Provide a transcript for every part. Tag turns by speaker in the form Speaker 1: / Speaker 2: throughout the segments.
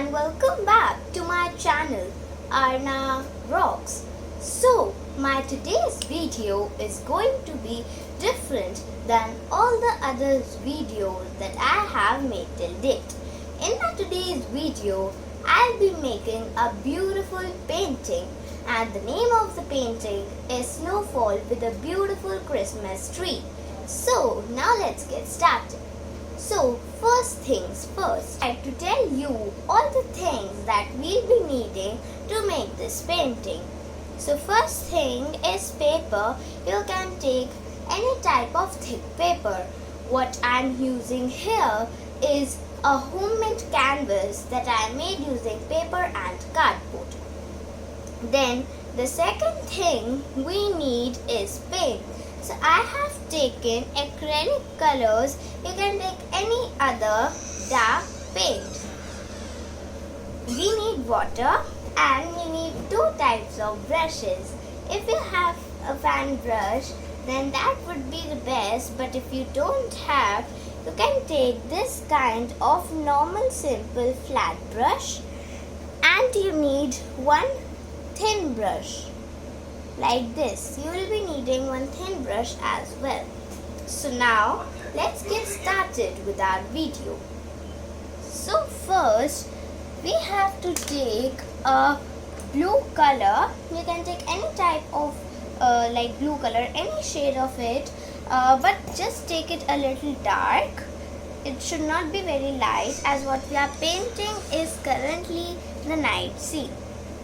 Speaker 1: and welcome back to my channel Arna Rocks. So my today's video is going to be different than all the other videos that I have made till date. In my today's video, I'll be making a beautiful painting, and the name of the painting is Snowfall with a beautiful Christmas tree. So now let's get started. So first things first, I'd like to tell you all the things that we'll be needing to make this painting. So first thing is paper. You can take any type of thick paper. What I'm using here is a homemade canvas that I made using paper and cardboard. Then the second thing we need is paint. So I have taken acrylic colors. You can take any other dark paint. We need water and we need two types of brushes. If you have a fan brush, then that would be the best, but if you don't have, you can take this kind of normal simple flat brush, and you need one thin brush like this. You will be needing one thin brush as well. So now let's get started with our video. So first we have to take a blue color. You can take any type of like blue color, any shade of it, but just take it a little dark. It should not be very light, as what we are painting is currently the night scene.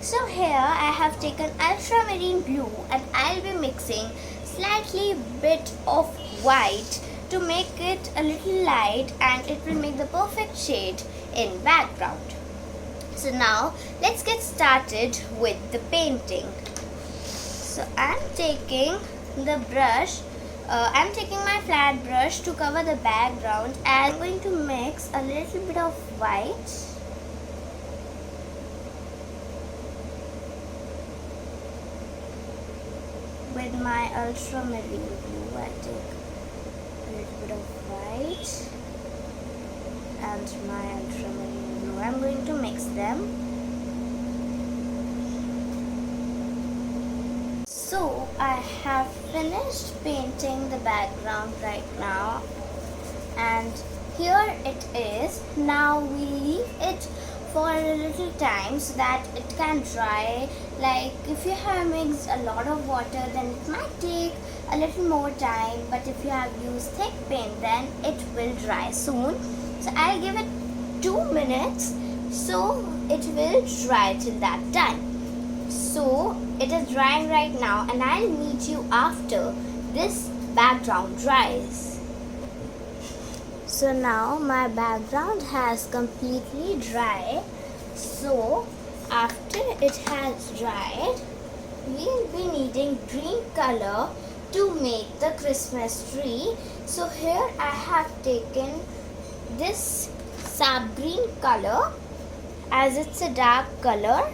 Speaker 1: So here I have taken ultramarine blue, and I'll be mixing slightly bit of white to make it a little light, and it will make the perfect shade in background. So now let's get started with the painting. So I'm taking the brush, I'm taking my flat brush to cover the background, and I'm going to mix a little bit of white with my ultramarine blue. I take a little bit of white and my ultramarine blue. I'm going to mix them. So I have finished painting the background right now, and here it is. Now we leave it for a little time so that it can dry. Like if you have mixed a lot of water, then it might take a little more time, but if you have used thick paint, then it will dry soon. So I'll give it 2 minutes so it will dry till that time. So it is drying right now, and I'll meet you after this background dries. So now my background has completely dried. So after it has dried, we'll be needing green color to make the Christmas tree. So here I have taken this sap green color, as it's a dark color,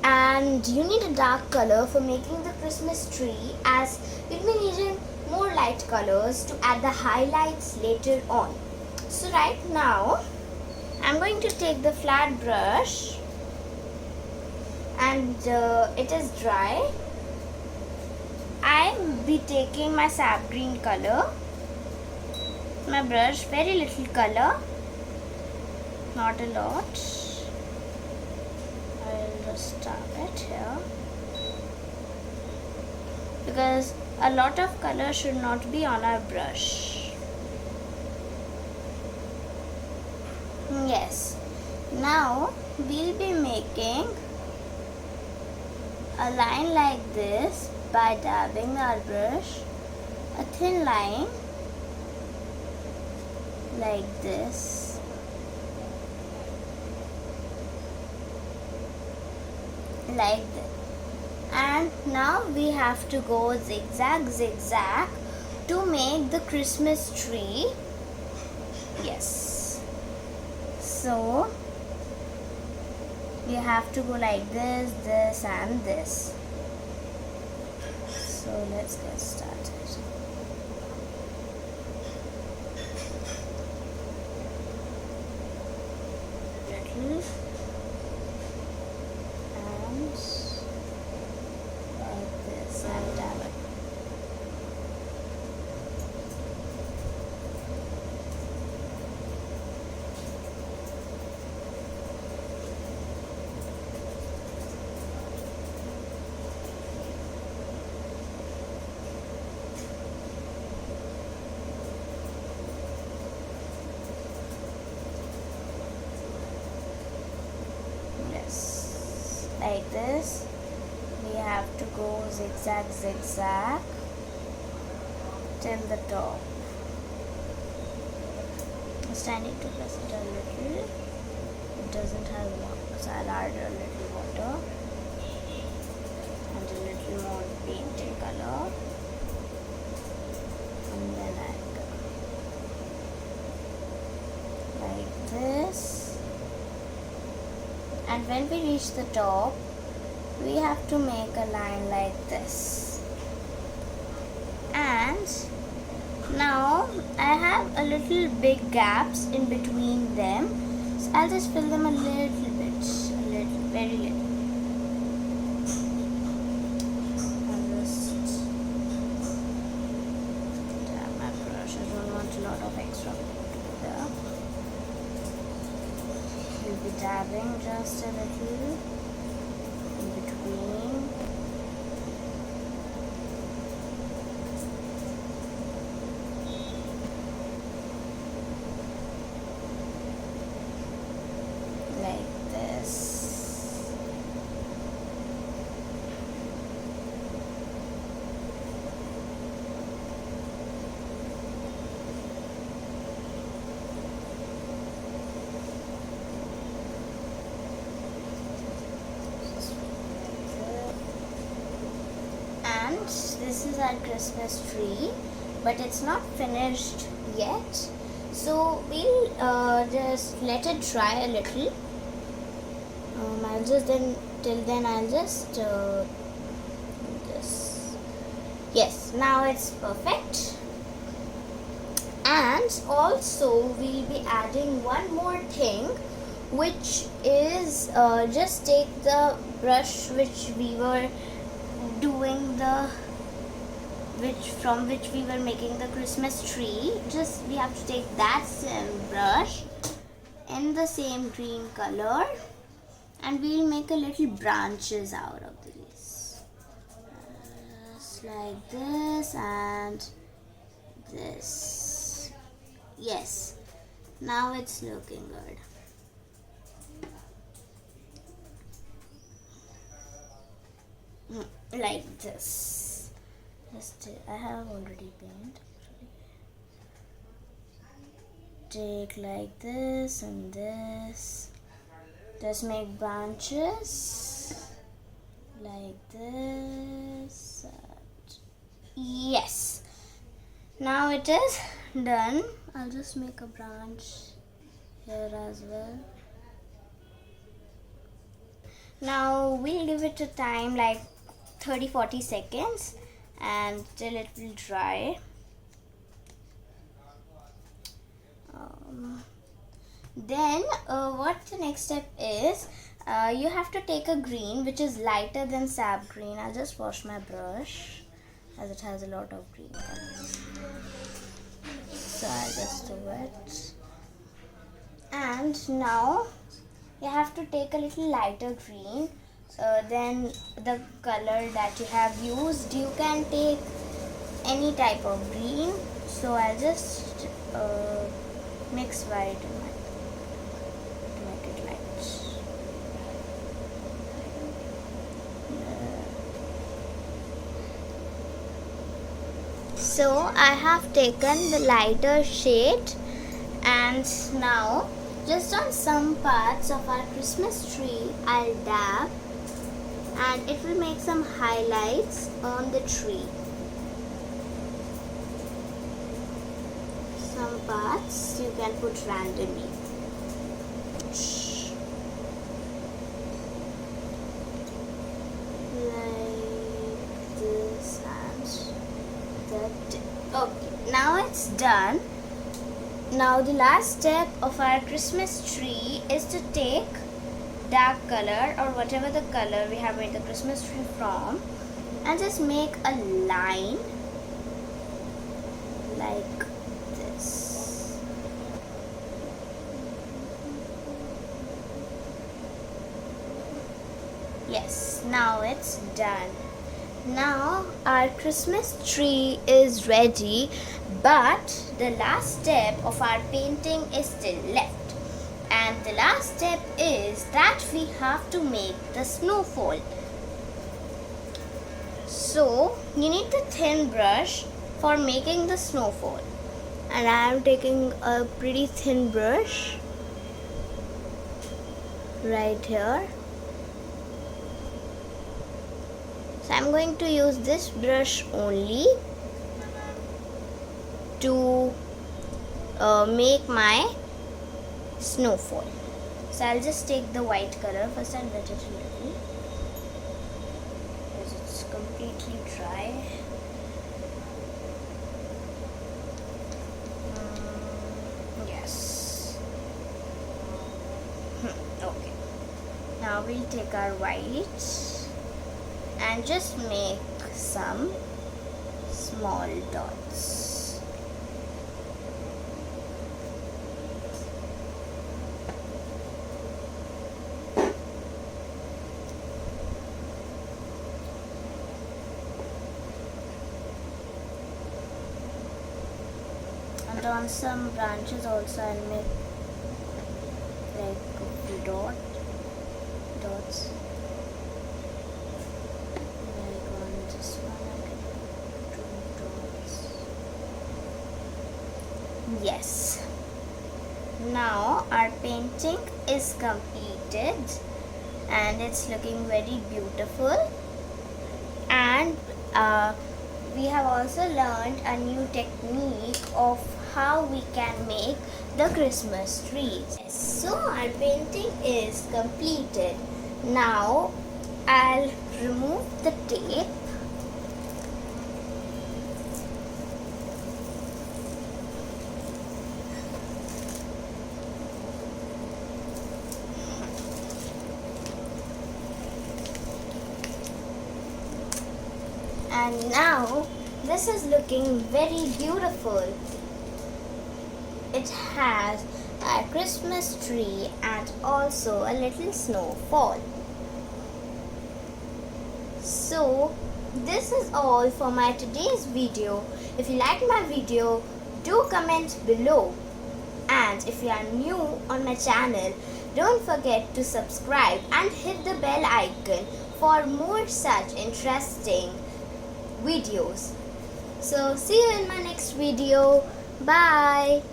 Speaker 1: and you need a dark color for making the Christmas tree, as you'll be needing more light colors to add the highlights later on. So right now I'm going to take the flat brush, and it is dry. I'll be taking my sap green color, my brush, very little color, not a lot. I'll just tap it here, because a lot of color should not be on our brush. Yes, now we'll be making a line like this by dabbing our brush, a thin line like this, like this. And now we have to go zigzag zigzag to make the Christmas tree. Yes, so we have to go like this, this and this. So let's get started. Little like this. We have to go zigzag zigzag till the top. First I need to press it a little. It doesn't have water, so I'll add a little water and a little more painting color, and then I'll go like this. And when we reach the top, we have to make a line like this. And now I have a little big gaps in between them, so I'll just fill them a little bit, very little. I'll just dab my brush. I don't want a lot of extra paint there. We'll be dabbing just a little in between. Like this. And this is our Christmas tree, but it's not finished yet, so we'll just let it dry a little. I'll just do this. Yes, now it's perfect. And also we'll be adding one more thing, which is just take the brush which we were doing from which we were making the Christmas tree. Just we have to take that same brush in the same green color, and we'll make a little branches out of these, just like this and this. Yes, now it's looking good. Like this. I have already painted. Take like this and this. Just make branches like this. Yes. Now it is done. I'll just make a branch here as well. Now we'll give it a time like 30-40 seconds and till it will dry. Then what the next step is, you have to take a green which is lighter than sap green. I'll just wash my brush as it has a lot of green colors. So I'll just do it. And now you have to take a little lighter green than the color that you have used. You can take any type of green. So I'll just mix white and white to make it light. So I have taken the lighter shade, and now just on some parts of our Christmas tree I'll dab, and it will make some highlights on the tree. Some parts you can put randomly. Like this and that. Okay, now it's done. Now the last step of our Christmas tree is to take dark color or whatever the color we have made the Christmas tree from, and just make a line like this. Yes, now it's done. Now our Christmas tree is ready, but the last step of our painting is still left, and the last step is that we have to make the snowfall. So you need the thin brush for making the snowfall, and I am taking a pretty thin brush right here. So I'm going to use this brush only to make my snowfall. So I'll just take the white color first and wet it a little because it's completely dry. Yes. Okay. Now we'll take our white and just make some small dots. And on some branches also I'll make like dots. Like on this one I can do 2 dots. Yes. Now our painting is completed and it's looking very beautiful. And we have also learned a new technique of how we can make the Christmas trees. So our painting is completed. Now I'll remove the tape. And now this is looking very beautiful. It has a Christmas tree and also a little snowfall. So this is all for my today's video. If you like my video, do comment below. And if you are new on my channel, don't forget to subscribe and hit the bell icon for more such interesting videos. So see you in my next video. Bye.